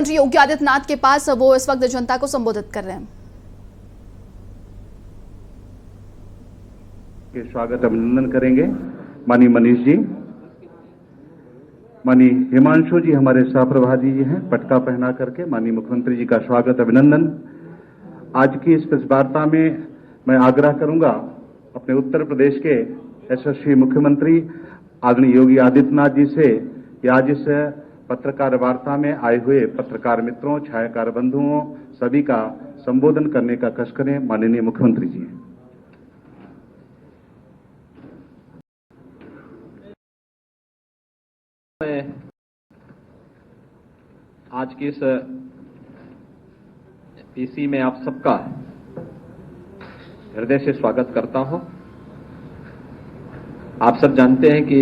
मुख्यमंत्री योगी आदित्यनाथ के पास वो इस वक्त जनता को संबोधित कर रहे हैं। के स्वागत अभिनंदन करेंगे माननीय मनीष जी, माननीय हिमांशु जी हमारे सहप्रभारी जी हैं, पटका पहना करके माननीय मुख्यमंत्री जी का स्वागत अभिनंदन। आज की इस प्रेस वार्ता में मैं आग्रह करूंगा अपने उत्तर प्रदेश के यशस्वी मुख्यमंत्री आदरणीय योगी आदित्यनाथ जी से कि आज इस पत्रकार वार्ता में आए हुए पत्रकार मित्रों, छायाकार बंधुओं सभी का संबोधन करने का कष्ट करें। माननीय मुख्यमंत्री जी। मैं आज की इस पीसी में आप सबका हृदय से स्वागत करता हूं। आप सब जानते हैं कि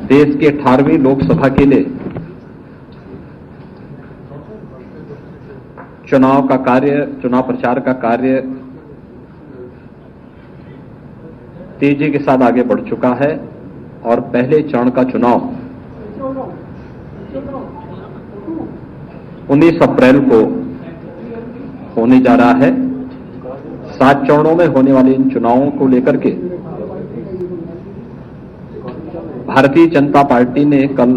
देश के 18वीं लोकसभा के लिए चुनाव प्रचार का कार्य तेजी के साथ आगे बढ़ चुका है और पहले चरण का चुनाव 19 अप्रैल को होने जा रहा है। 7 चरणों में होने वाले इन चुनावों को लेकर के भारतीय जनता पार्टी ने कल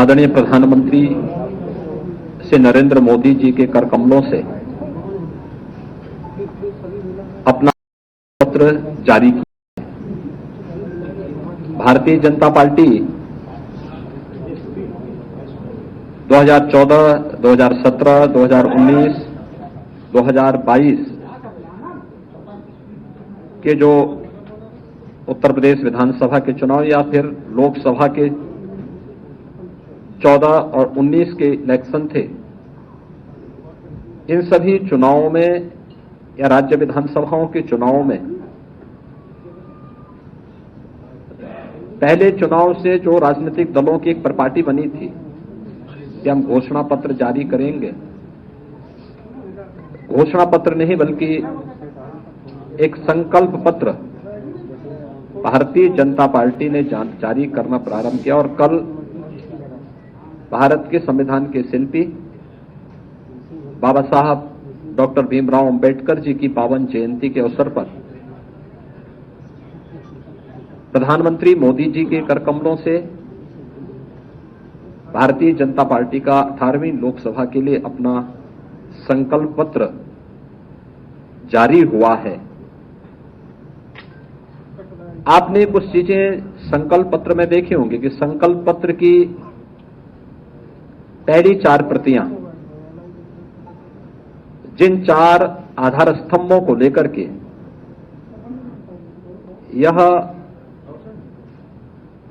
आदरणीय प्रधानमंत्री श्री नरेंद्र मोदी जी के कर कमलों से अपना पत्र जारी किया। भारतीय जनता पार्टी 2014, 2017, 2019, 2022 के जो उत्तर प्रदेश विधानसभा के चुनाव या फिर लोकसभा के 14 और 19 के इलेक्शन थे, इन सभी चुनावों में या राज्य विधानसभाओं के चुनावों में पहले चुनाव से जो राजनीतिक दलों की एक परिपाटी बनी थी कि हम घोषणा पत्र जारी करेंगे, घोषणा पत्र नहीं बल्कि एक संकल्प पत्र भारतीय जनता पार्टी ने जारी करना प्रारंभ किया। और कल भारत के संविधान के शिल्पी बाबा साहब डॉक्टर भीमराव अंबेडकर जी की पावन जयंती के अवसर पर प्रधानमंत्री मोदी जी के कर कमलों से भारतीय जनता पार्टी का 18वीं लोकसभा के लिए अपना संकल्प पत्र जारी हुआ है। आपने कुछ चीजें संकल्प पत्र में देखी होंगी कि संकल्प पत्र की पहली 4 प्रतियां जिन 4 आधार स्तंभों को लेकर के यह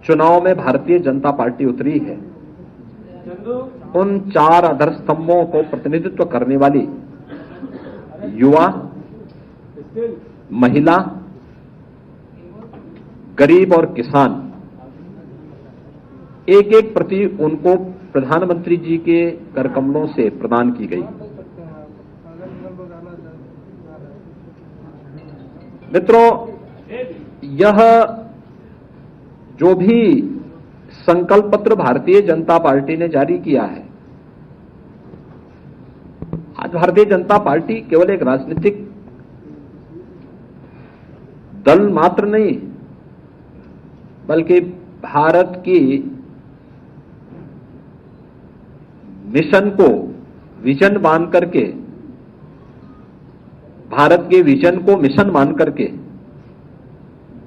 चुनाव में भारतीय जनता पार्टी उतरी है, उन 4 आधार स्तंभों को प्रतिनिधित्व करने वाली युवा, महिला, गरीब और किसान, एक एक प्रति उनको प्रधानमंत्री जी के कर कमलों से प्रदान की गई। मित्रों, यह जो भी संकल्प पत्र भारतीय जनता पार्टी ने जारी किया है, आज भारतीय जनता पार्टी केवल एक राजनीतिक दल मात्र नहीं बल्कि भारत की मिशन को विजन मान करके, भारत के विजन को मिशन मान करके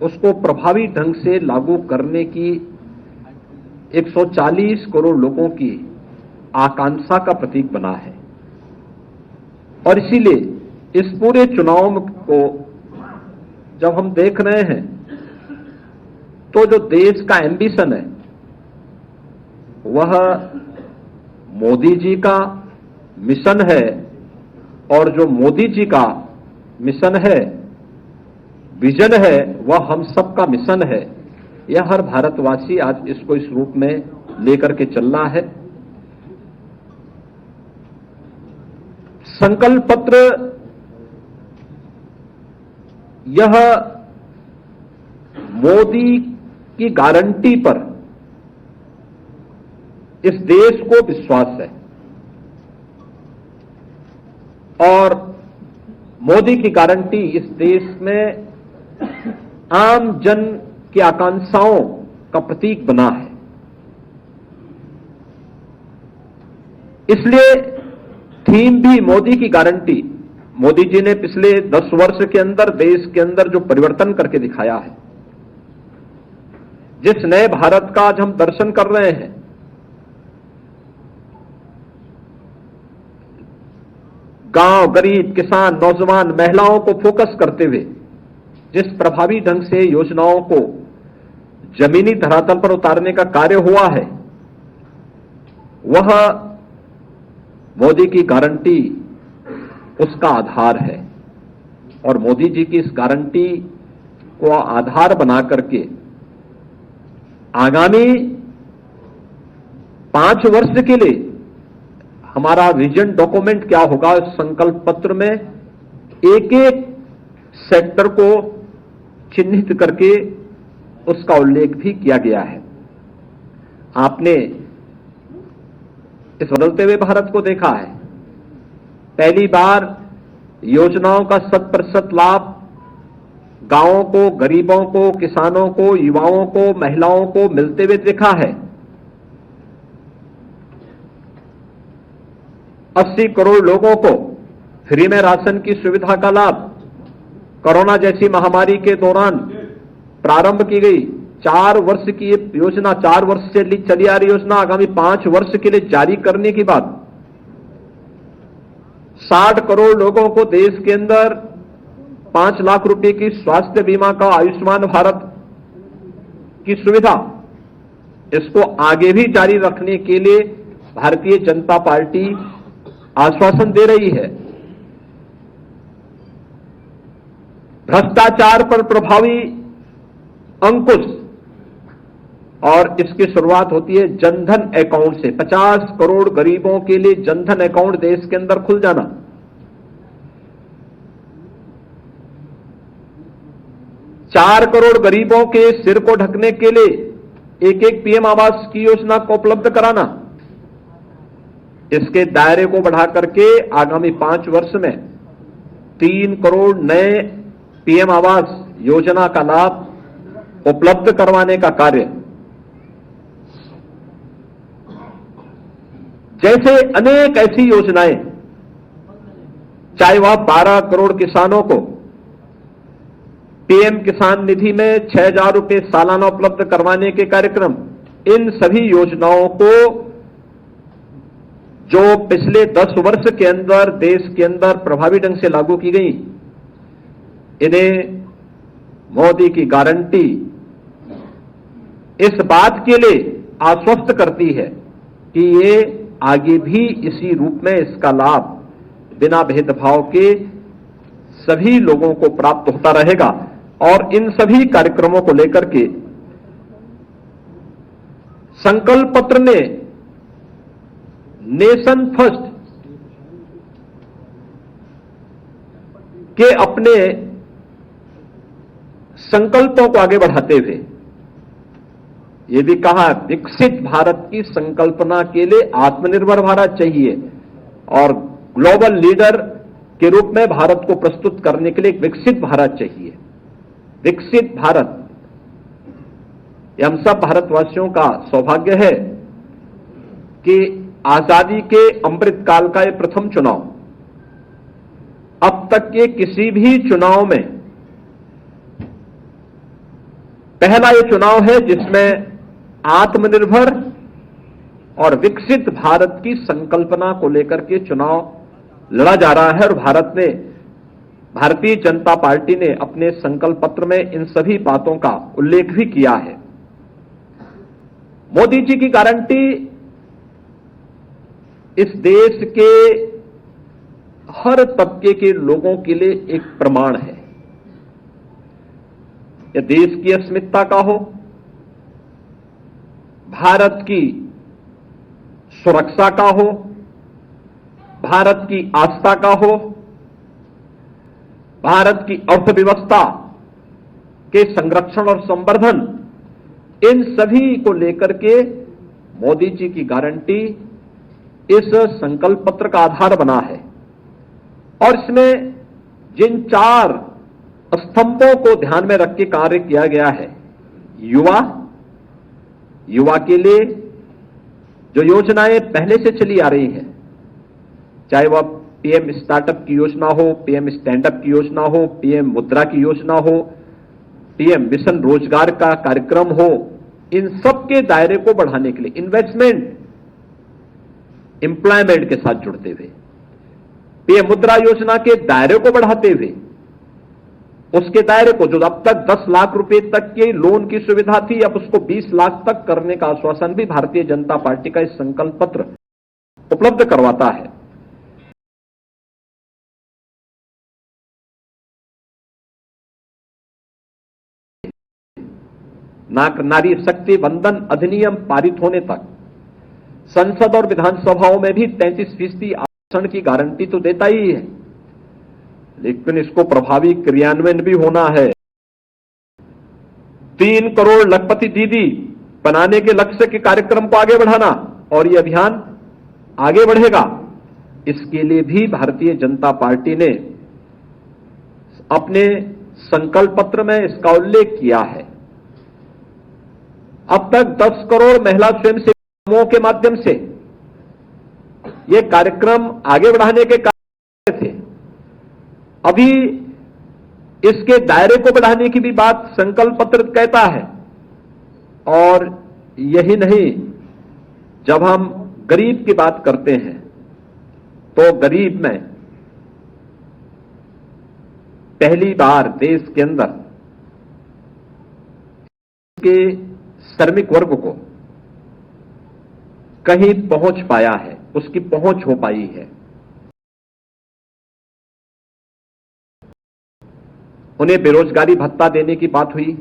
उसको प्रभावी ढंग से लागू करने की 140 करोड़ लोगों की आकांक्षा का प्रतीक बना है। और इसीलिए इस पूरे चुनाव को जब हम देख रहे हैं तो जो देश का एम्बिशन है वह मोदी जी का मिशन है, और जो मोदी जी का मिशन है, विजन है, वह हम सब का मिशन है। यह हर भारतवासी आज इसको इस रूप में लेकर के चलना है। संकल्प पत्र यह मोदी की गारंटी पर इस देश को विश्वास है और मोदी की गारंटी इस देश में आम जन की आकांक्षाओं का प्रतीक बना है। इसलिए थीम भी मोदी की गारंटी। मोदी जी ने पिछले 10 वर्ष के अंदर देश के अंदर जो परिवर्तन करके दिखाया है, जिस नए भारत का आज हम दर्शन कर रहे हैं, गांव, गरीब, किसान, नौजवान, महिलाओं को फोकस करते हुए जिस प्रभावी ढंग से योजनाओं को जमीनी धरातल पर उतारने का कार्य हुआ है, वह मोदी की गारंटी उसका आधार है। और मोदी जी की इस गारंटी को आधार बना करके आगामी 5 वर्ष के लिए हमारा विजन डॉक्यूमेंट क्या होगा, संकल्प पत्र में एक एक सेक्टर को चिन्हित करके उसका उल्लेख भी किया गया है। आपने इस बदलते हुए भारत को देखा है, पहली बार योजनाओं का 100% लाभ गांवों को, गरीबों को, किसानों को, युवाओं को, महिलाओं को मिलते हुए देखा है। 80 करोड़ लोगों को फ्री में राशन की सुविधा का लाभ कोरोना जैसी महामारी के दौरान प्रारंभ की गई। 4 वर्ष की ये योजना, 4 वर्ष से चली आ रही योजना आगामी 5 वर्ष के लिए जारी करने की बात। 60 करोड़ लोगों को देश के अंदर 5 लाख रुपए की स्वास्थ्य बीमा का आयुष्मान भारत की सुविधा, इसको आगे भी जारी रखने के लिए भारतीय जनता पार्टी आश्वासन दे रही है। भ्रष्टाचार पर प्रभावी अंकुश, और इसकी शुरुआत होती है जनधन अकाउंट से। 50 करोड़ गरीबों के लिए जनधन अकाउंट देश के अंदर खुल जाना। चार करोड़ गरीबों के सिर को ढकने के लिए एक पीएम आवास की योजना को उपलब्ध कराना। इसके दायरे को बढ़ा करके आगामी 5 वर्ष में 3 करोड़ नए पीएम आवास योजना का लाभ उपलब्ध करवाने का कार्य। जैसे अनेक ऐसी योजनाएं, चाहे वह 12 करोड़ किसानों को पीएम किसान निधि में 6,000 रुपए सालाना उपलब्ध करवाने के कार्यक्रम, इन सभी योजनाओं को जो पिछले 10 वर्ष के अंदर देश के अंदर प्रभावी ढंग से लागू की गई, इन्हें मोदी की गारंटी इस बात के लिए आश्वस्त करती है कि ये आगे भी इसी रूप में इसका लाभ बिना भेदभाव के सभी लोगों को प्राप्त होता रहेगा। और इन सभी कार्यक्रमों को लेकर के संकल्प पत्र ने नेशन फर्स्ट के अपने संकल्पों को आगे बढ़ाते हुए यह भी कहा, विकसित भारत की संकल्पना के लिए आत्मनिर्भर भारत चाहिए और ग्लोबल लीडर के रूप में भारत को प्रस्तुत करने के लिए एक विकसित भारत चाहिए। विकसित भारत, यह हम सब भारतवासियों का सौभाग्य है कि आजादी के अमृत काल का यह प्रथम चुनाव, अब तक के किसी भी चुनाव में पहला यह चुनाव है जिसमें आत्मनिर्भर और विकसित भारत की संकल्पना को लेकर के चुनाव लड़ा जा रहा है। और भारतीय जनता पार्टी ने अपने संकल्प पत्र में इन सभी बातों का उल्लेख भी किया है। मोदी जी की गारंटी इस देश के हर तबके के लोगों के लिए एक प्रमाण है। यह देश की अस्मिता का हो, भारत की सुरक्षा का हो, भारत की आस्था का हो, भारत की अर्थव्यवस्था के संरक्षण और संवर्धन, इन सभी को लेकर के मोदी जी की गारंटी इस संकल्प पत्र का आधार बना है। और इसमें जिन 4 स्तंभों को ध्यान में रख के कार्य किया गया है, युवा के लिए जो योजनाएं पहले से चली आ रही हैं, चाहे वह पीएम स्टार्टअप की योजना हो, पीएम स्टैंडअप की योजना हो, पीएम मुद्रा की योजना हो, पीएम मिशन रोजगार का कार्यक्रम हो, इन सब के दायरे को बढ़ाने के लिए इन्वेस्टमेंट, एम्प्लॉयमेंट के साथ जुड़ते हुए, पीएम मुद्रा योजना के दायरे को बढ़ाते हुए, उसके दायरे को जो अब तक 10 लाख रुपए तक के लोन की सुविधा थी, अब उसको 20 लाख तक करने का आश्वासन भी भारतीय जनता पार्टी का इस संकल्प पत्र उपलब्ध करवाता है। नारी शक्ति वंदन अधिनियम पारित होने तक संसद और विधानसभाओं में भी 33% आरक्षण की गारंटी तो देता ही है, लेकिन इसको प्रभावी क्रियान्वयन भी होना है। 3 करोड़ लखपति दीदी बनाने के लक्ष्य के कार्यक्रम को आगे बढ़ाना, और यह अभियान आगे बढ़ेगा। इसके लिए भी भारतीय जनता पार्टी ने अपने संकल्प पत्र में इसका उल्लेख किया है। अब तक 10 करोड़ महिला स्वयंसेवी समूहों के माध्यम से यह कार्यक्रम आगे बढ़ाने के कार्य थे। अभी इसके दायरे को बढ़ाने की भी बात संकल्प पत्र कहता है। और यही नहीं, जब हम गरीब की बात करते हैं तो गरीब में पहली बार देश के अंदर के श्रमिक वर्ग को कहीं पहुंच पाया है, उसकी पहुंच हो पाई है। उन्हें बेरोजगारी भत्ता देने की बात हुई,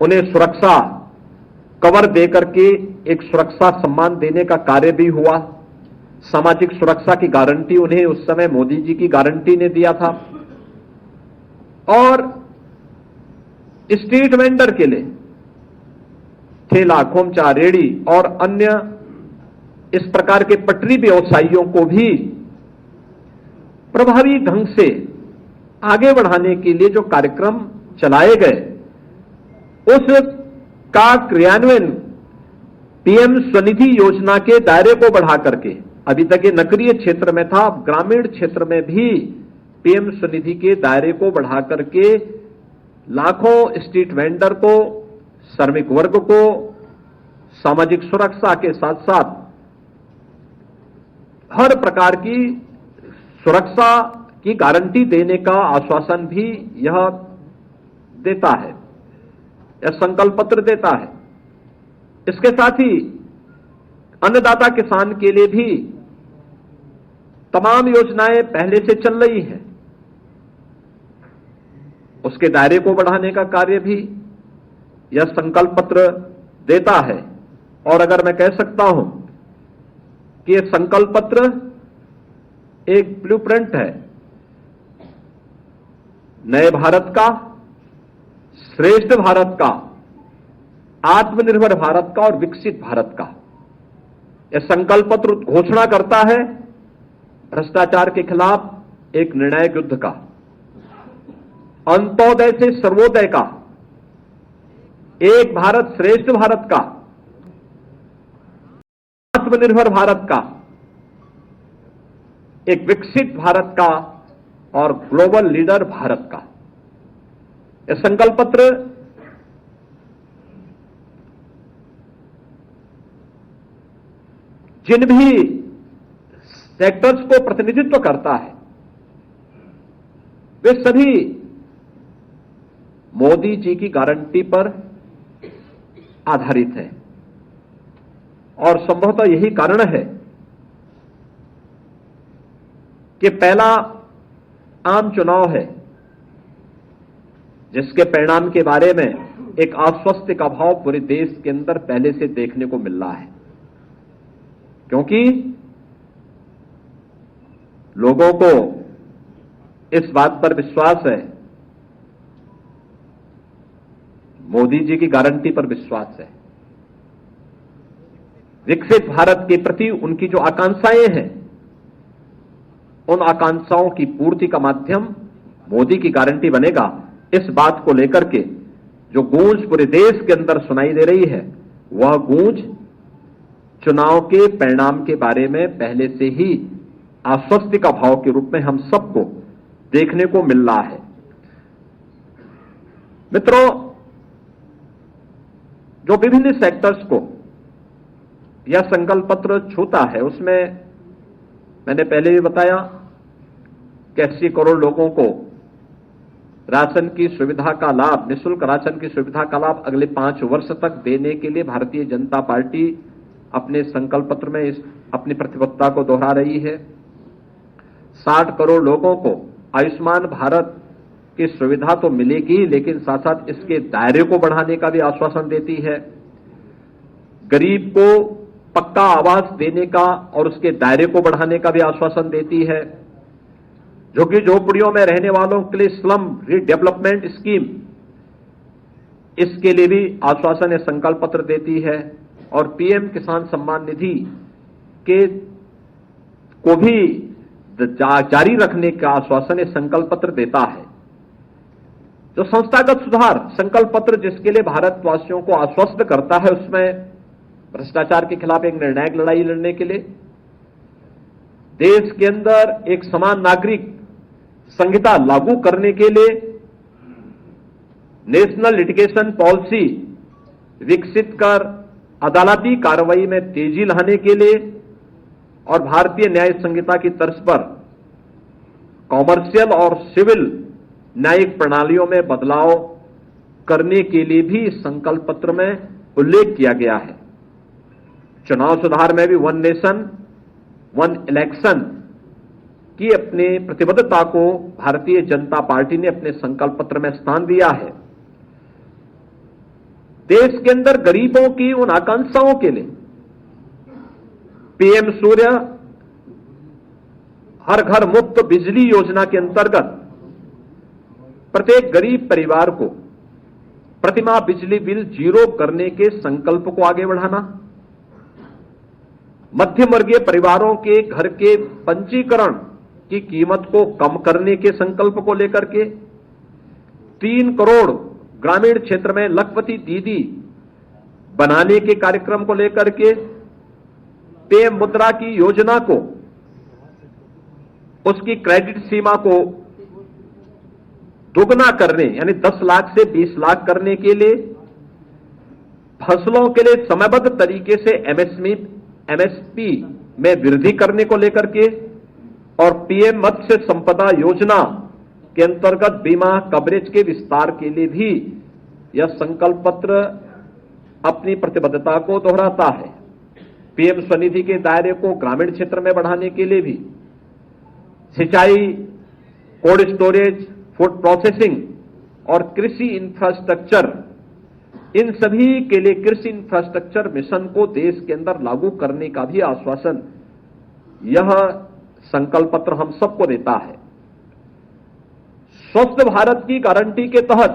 उन्हें सुरक्षा कवर देकर के एक सुरक्षा सम्मान देने का कार्य भी हुआ। सामाजिक सुरक्षा की गारंटी उन्हें उस समय मोदी जी की गारंटी ने दिया था। और स्ट्रीट वेंडर के लिए ठेला, खोमचा, रेड़ी और अन्य इस प्रकार के पटरी व्यवसायियों को भी प्रभावी ढंग से आगे बढ़ाने के लिए जो कार्यक्रम चलाए गए, उस का क्रियान्वयन पीएम स्वनिधि योजना के दायरे को बढ़ा करके, अभी तक ये नगरीय क्षेत्र में था, अब ग्रामीण क्षेत्र में भी पीएम स्वनिधि के दायरे को बढ़ा करके लाखों स्ट्रीट वेंडर को, श्रमिक वर्ग को सामाजिक सुरक्षा के साथ साथ हर प्रकार की सुरक्षा की गारंटी देने का आश्वासन भी यह देता है, यह संकल्प पत्र देता है। इसके साथ ही अन्नदाता किसान के लिए भी तमाम योजनाएं पहले से चल रही हैं, उसके दायरे को बढ़ाने का कार्य भी यह संकल्प पत्र देता है। और अगर मैं कह सकता हूं कि यह संकल्प पत्र एक ब्लूप्रिंट है नए भारत का, श्रेष्ठ भारत का, आत्मनिर्भर भारत का और विकसित भारत का। यह संकल्प पत्र घोषणा करता है भ्रष्टाचार के खिलाफ एक निर्णायक युद्ध का, अंत्योदय से सर्वोदय का, एक भारत श्रेष्ठ भारत का, आत्मनिर्भर भारत का, एक विकसित भारत का और ग्लोबल लीडर भारत का। यह संकल्प पत्र जिन भी सेक्टर्स को प्रतिनिधित्व करता है, वे सभी मोदी जी की गारंटी पर आधारित है। और संभवतः यही कारण है कि पहला आम चुनाव है जिसके परिणाम के बारे में एक आश्वस्त का भाव पूरे देश के अंदर पहले से देखने को मिल रहा है, क्योंकि लोगों को इस बात पर विश्वास है, मोदी जी की गारंटी पर विश्वास है। विकसित भारत के प्रति उनकी जो आकांक्षाएं हैं, उन आकांक्षाओं की पूर्ति का माध्यम मोदी की गारंटी बनेगा। इस बात को लेकर के जो गूंज पूरे देश के अंदर सुनाई दे रही है, वह गूंज चुनाव के परिणाम के बारे में पहले से ही आश्वस्ति का भाव के रूप में हम सबको देखने को मिल रहा है। मित्रों, जो विभिन्न सेक्टर्स को यह संकल्प पत्र छूता है, उसमें मैंने पहले भी बताया कि 80 करोड़ लोगों को राशन की सुविधा का लाभ, निःशुल्क राशन की सुविधा का लाभ अगले 5 वर्ष तक देने के लिए भारतीय जनता पार्टी अपने संकल्प पत्र में अपनी प्रतिबद्धता को दोहरा रही है। 60 करोड़ लोगों को आयुष्मान भारत की सुविधा तो मिलेगी, लेकिन साथ साथ इसके दायरे को बढ़ाने का भी आश्वासन देती है। गरीब को पक्का आवास देने का और उसके दायरे को बढ़ाने का भी आश्वासन देती है। झुग्गी झोपड़ियों में रहने वालों के लिए स्लम रीडेवलपमेंट स्कीम, इसके लिए भी आश्वासन या संकल्प पत्र देती है। और पीएम किसान सम्मान निधि के को भी जारी रखने का आश्वासन या संकल्प पत्र देता है। जो संस्थागत सुधार संकल्प पत्र जिसके लिए भारतवासियों को आश्वस्त करता है, उसमें भ्रष्टाचार के खिलाफ एक निर्णायक लड़ाई लड़ने के लिए, देश के अंदर एक समान नागरिक संहिता लागू करने के लिए, नेशनल लिटिगेशन पॉलिसी विकसित कर अदालती कार्रवाई में तेजी लाने के लिए और भारतीय न्याय संहिता की तर्ज पर कॉमर्शियल और सिविल न्यायिक प्रणालियों में बदलाव करने के लिए भी संकल्प पत्र में उल्लेख किया गया है। चुनाव सुधार में भी वन नेशन वन इलेक्शन की अपनी प्रतिबद्धता को भारतीय जनता पार्टी ने अपने संकल्प पत्र में स्थान दिया है। देश के अंदर गरीबों की उन आकांक्षाओं के लिए पीएम सूर्य हर घर मुफ्त बिजली योजना के अंतर्गत प्रत्येक गरीब परिवार को प्रतिमाह बिजली बिल 0 करने के संकल्प को आगे बढ़ाना, मध्यम वर्गीय परिवारों के घर के पंजीकरण की कीमत को कम करने के संकल्प को लेकर के, 3 करोड़ ग्रामीण क्षेत्र में लखपति दीदी बनाने के कार्यक्रम को लेकर के, पीएम मुद्रा की योजना को उसकी क्रेडिट सीमा को दोगुना करने यानी 10 लाख से 20 लाख करने के लिए, फसलों के लिए समयबद्ध तरीके से एमएसपी में वृद्धि करने को लेकर के, और पीएम मत्स्य संपदा योजना के अंतर्गत बीमा कवरेज के विस्तार के लिए भी यह संकल्प पत्र अपनी प्रतिबद्धता को दोहराता है। पीएम स्वनिधि के दायरे को ग्रामीण क्षेत्र में बढ़ाने के लिए भी सिंचाई, कोल्ड स्टोरेज, फूड प्रोसेसिंग और कृषि इंफ्रास्ट्रक्चर, इन सभी के लिए कृषि इंफ्रास्ट्रक्चर मिशन को देश के अंदर लागू करने का भी आश्वासन यह संकल्प पत्र हम सबको देता है। स्वस्थ भारत की गारंटी के तहत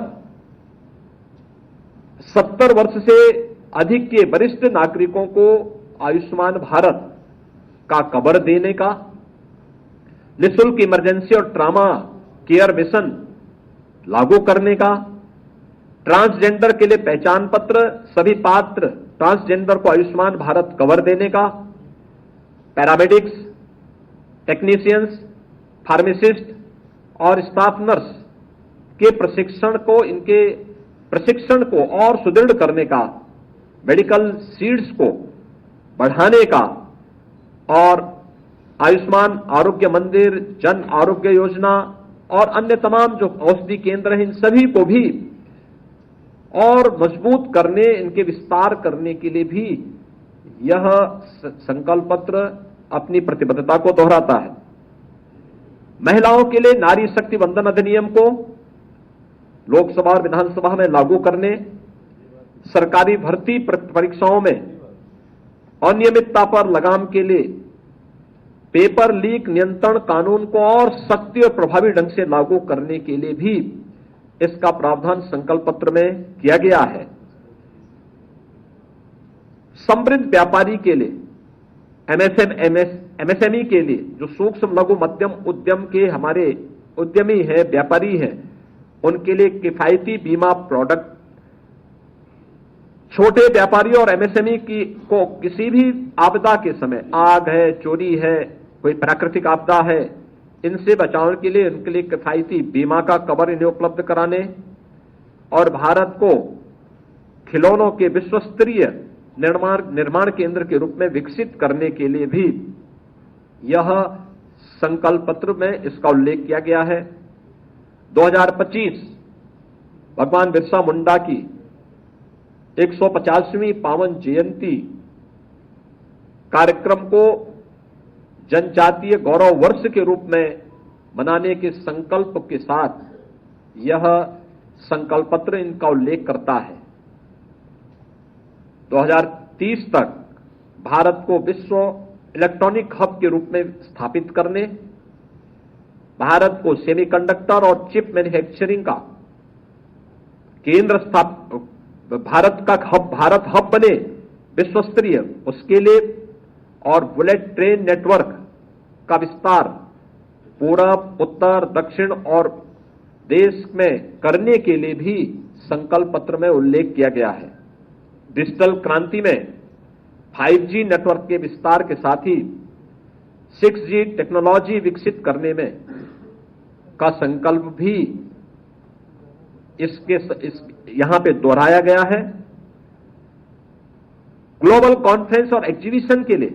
70 वर्ष से अधिक के वरिष्ठ नागरिकों को आयुष्मान भारत का कवर देने का, निःशुल्क इमरजेंसी और ट्रॉमा केयर मिशन लागू करने का, ट्रांसजेंडर के लिए पहचान पत्र, सभी पात्र ट्रांसजेंडर को आयुष्मान भारत कवर देने का, पैरामेडिक्स, टेक्नीशियंस, फार्मासिस्ट और स्टाफ नर्स के प्रशिक्षण को और सुदृढ़ करने का, मेडिकल सीट्स को बढ़ाने का, और आयुष्मान आरोग्य मंदिर, जन आरोग्य योजना और अन्य तमाम जो औषधि केंद्र हैं, इन सभी को भी और मजबूत करने, इनके विस्तार करने के लिए भी यह संकल्प पत्र अपनी प्रतिबद्धता को दोहराता है। महिलाओं के लिए नारी शक्ति वंदन अधिनियम को लोकसभा और विधानसभा में लागू करने, सरकारी भर्ती परीक्षाओं में अनियमितता पर लगाम के लिए पेपर लीक नियंत्रण कानून को और सख्ती और प्रभावी ढंग से लागू करने के लिए भी इसका प्रावधान संकल्प पत्र में किया गया है। समृद्ध व्यापारी के लिए, एमएसएमई के लिए, जो सूक्ष्म लघु मध्यम उद्यम के हमारे उद्यमी हैं, व्यापारी हैं, उनके लिए किफायती बीमा प्रोडक्ट, छोटे व्यापारी और एमएसएमई को किसी भी आपदा के समय, आग है, चोरी है, कोई प्राकृतिक आपदा है, इनसे बचाव के लिए उनके लिए किफायती बीमा का कवर इन्हें उपलब्ध कराने और भारत को खिलौनों के विश्व स्तरीय निर्माण केंद्र के रूप में विकसित करने के लिए भी यह संकल्प पत्र में इसका उल्लेख किया गया है। 2025 भगवान बिरसा मुंडा की 150वीं पावन जयंती कार्यक्रम को जनजातीय गौरव वर्ष के रूप में मनाने के संकल्प के साथ यह संकल्प पत्र इनका उल्लेख करता है। 2030 तक भारत को विश्व इलेक्ट्रॉनिक हब के रूप में स्थापित करने, भारत को सेमीकंडक्टर और चिप मैन्युफैक्चरिंग का केंद्र भारत हब बने विश्व स्तरीय, उसके लिए और बुलेट ट्रेन नेटवर्क का विस्तार पूरब, उत्तर, दक्षिण और देश में करने के लिए भी संकल्प पत्र में उल्लेख किया गया है। डिजिटल क्रांति में 5G नेटवर्क के विस्तार के साथ ही 6G टेक्नोलॉजी विकसित करने में का संकल्प भी यहां पे दोहराया गया है। ग्लोबल कॉन्फ्रेंस और एग्जीबिशन के लिए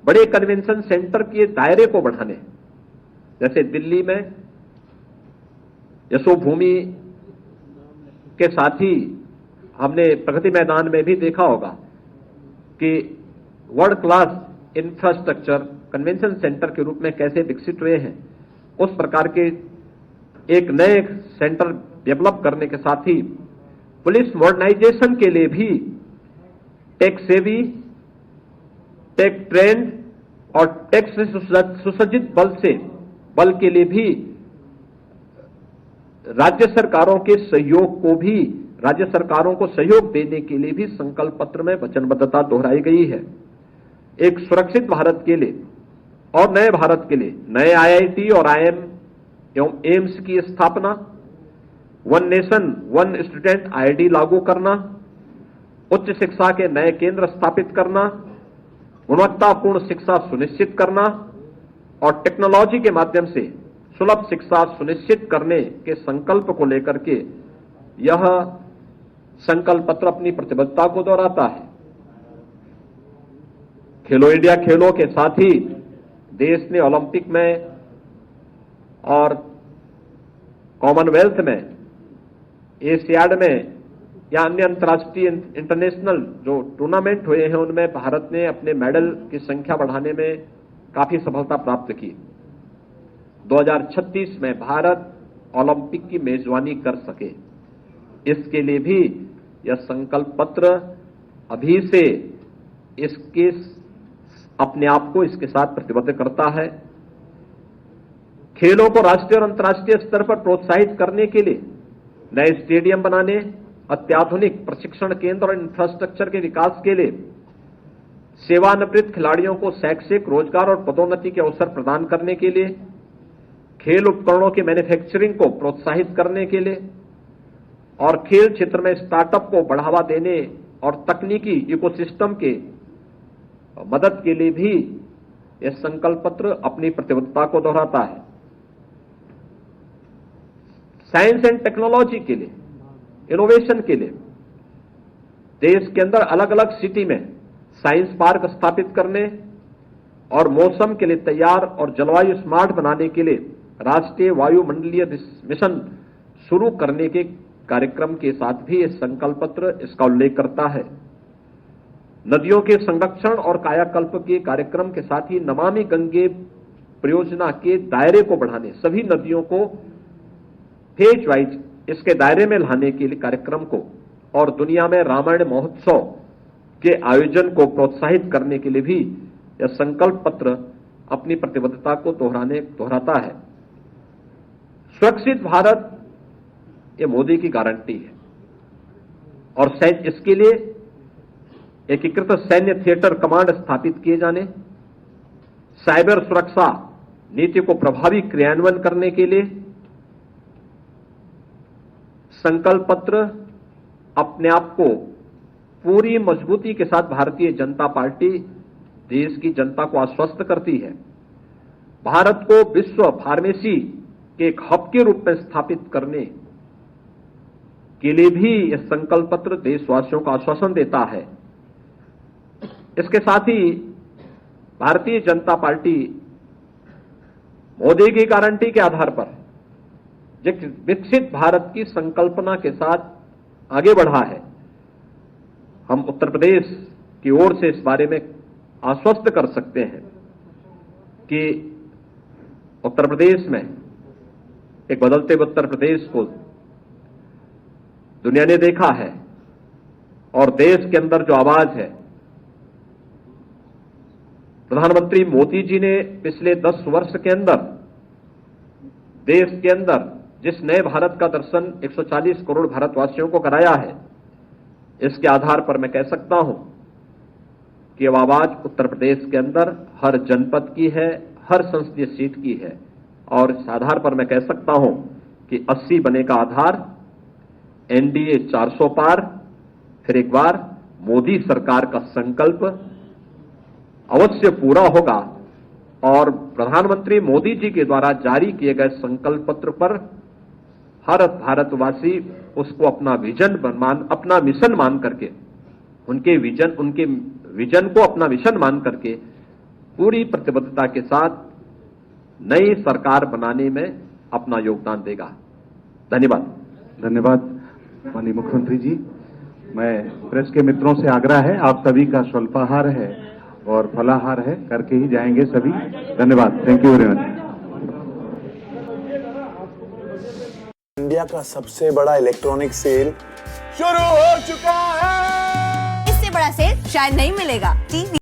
बड़े कन्वेंशन सेंटर के दायरे को बढ़ाने, जैसे दिल्ली में यशोभूमि के साथ ही हमने प्रगति मैदान में भी देखा होगा कि world class infrastructure convention centre के रूप में कैसे विकसित हुए हैं, उस प्रकार के एक नए सेंटर डेवलप करने के साथ ही पुलिस मॉडर्नाइजेशन के लिए भी टेक सेवी, टेक ट्रेंड और टेक से सुसज्जित बल के लिए भी राज्य सरकारों को सहयोग देने के लिए भी संकल्प पत्र में वचनबद्धता दोहराई गई है। एक सुरक्षित भारत के लिए और नए भारत के लिए नए IIT और IIM एवं एम्स की स्थापना, one nation one student ID लागू करना, उच्च शिक्षा के नए केंद्र स्थापित करना, गुणवत्तापूर्ण शिक्षा सुनिश्चित करना और टेक्नोलॉजी के माध्यम से सुलभ शिक्षा सुनिश्चित करने के संकल्प को लेकर के यह संकल्प पत्र अपनी प्रतिबद्धता को दोहराता है। खेलो इंडिया खेलों के साथ ही देश ने ओलंपिक में और कॉमनवेल्थ में, एशियाड में या अन्य अंतर्राष्ट्रीय इंटरनेशनल जो टूर्नामेंट हुए हैं उनमें भारत ने अपने मेडल की संख्या बढ़ाने में काफी सफलता प्राप्त की। 2036 में भारत ओलंपिक की मेजबानी कर सके, इसके लिए भी यह संकल्प पत्र अभी से इसके अपने आप को इसके साथ प्रतिबद्ध करता है। खेलों को राष्ट्रीय और अंतर्राष्ट्रीय स्तर पर प्रोत्साहित करने के लिए नए स्टेडियम बनाने, अत्याधुनिक प्रशिक्षण केंद्र और इंफ्रास्ट्रक्चर के विकास के लिए सेवानिवृत्त खिलाड़ियों को शैक्षिक, रोजगार और पदोन्नति के अवसर प्रदान करने के लिए, खेल उपकरणों की मैन्युफैक्चरिंग को प्रोत्साहित करने के लिए और खेल क्षेत्र में स्टार्टअप को बढ़ावा देने और तकनीकी इकोसिस्टम के मदद के लिए भी यह संकल्प पत्र अपनी प्रतिबद्धता को दोहराता है। साइंस एंड टेक्नोलॉजी के लिए, इनोवेशन के लिए देश के अंदर अलग अलग सिटी में साइंस पार्क स्थापित करने और मौसम के लिए तैयार और जलवायु स्मार्ट बनाने के लिए राष्ट्रीय वायुमंडलीय मिशन शुरू करने के कार्यक्रम के साथ भी यह संकल्प पत्र इसका उल्लेख करता है। नदियों के संरक्षण और कायाकल्प के कार्यक्रम के साथ ही नमामि गंगे परियोजना के दायरे को बढ़ाने, सभी नदियों को फेज वाइज इसके दायरे में लाने के लिए कार्यक्रम को और दुनिया में रामायण महोत्सव के आयोजन को प्रोत्साहित करने के लिए भी यह संकल्प पत्र अपनी प्रतिबद्धता को दोहराता है। सुरक्षित भारत ये मोदी की गारंटी है और शायद इसके लिए एकीकृत सैन्य थिएटर कमांड स्थापित किए जाने, साइबर सुरक्षा नीति को प्रभावी क्रियान्वयन करने के लिए संकल्प पत्र अपने आप को पूरी मजबूती के साथ भारतीय जनता पार्टी देश की जनता को आश्वस्त करती है। भारत को विश्व फार्मेसी के एक हब के रूप में स्थापित करने के लिए भी यह संकल्प पत्र देशवासियों को आश्वासन देता है। इसके साथ ही भारतीय जनता पार्टी मोदी की गारंटी के आधार पर विकसित भारत की संकल्पना के साथ आगे बढ़ा है। हम उत्तर प्रदेश की ओर से इस बारे में आश्वस्त कर सकते हैं कि उत्तर प्रदेश में एक बदलते हुए उत्तर प्रदेश को दुनिया ने देखा है और देश के अंदर जो आवाज है, प्रधानमंत्री मोदी जी ने पिछले 10 वर्ष के अंदर देश के अंदर जिस नए भारत का दर्शन 140 करोड़ भारतवासियों को कराया है, इसके आधार पर मैं कह सकता हूं कि अब आवाज उत्तर प्रदेश के अंदर हर जनपद की है, हर संसदीय सीट की है। और इस आधार पर मैं कह सकता हूं कि 80 बने का आधार एनडीए 400 पार, फिर एक बार मोदी सरकार का संकल्प अवश्य पूरा होगा और प्रधानमंत्री मोदी जी के द्वारा जारी किए गए संकल्प पत्र पर हर भारतवासी उसको अपना अपना मिशन मान करके उनके विजन को अपना मिशन मान करके पूरी प्रतिबद्धता के साथ नई सरकार बनाने में अपना योगदान देगा। धन्यवाद। धन्यवाद माननीय मुख्यमंत्री जी। मैं प्रेस के मित्रों से आग्रह है, आप सभी का स्वल्पाहार है और फलाहार है, करके ही जाएंगे सभी। धन्यवाद। Thank you very much. India का सबसे बड़ा इलेक्ट्रॉनिक सेल शुरू हो चुका है। इससे बड़ा सेल शायद नहीं मिलेगा। टीवी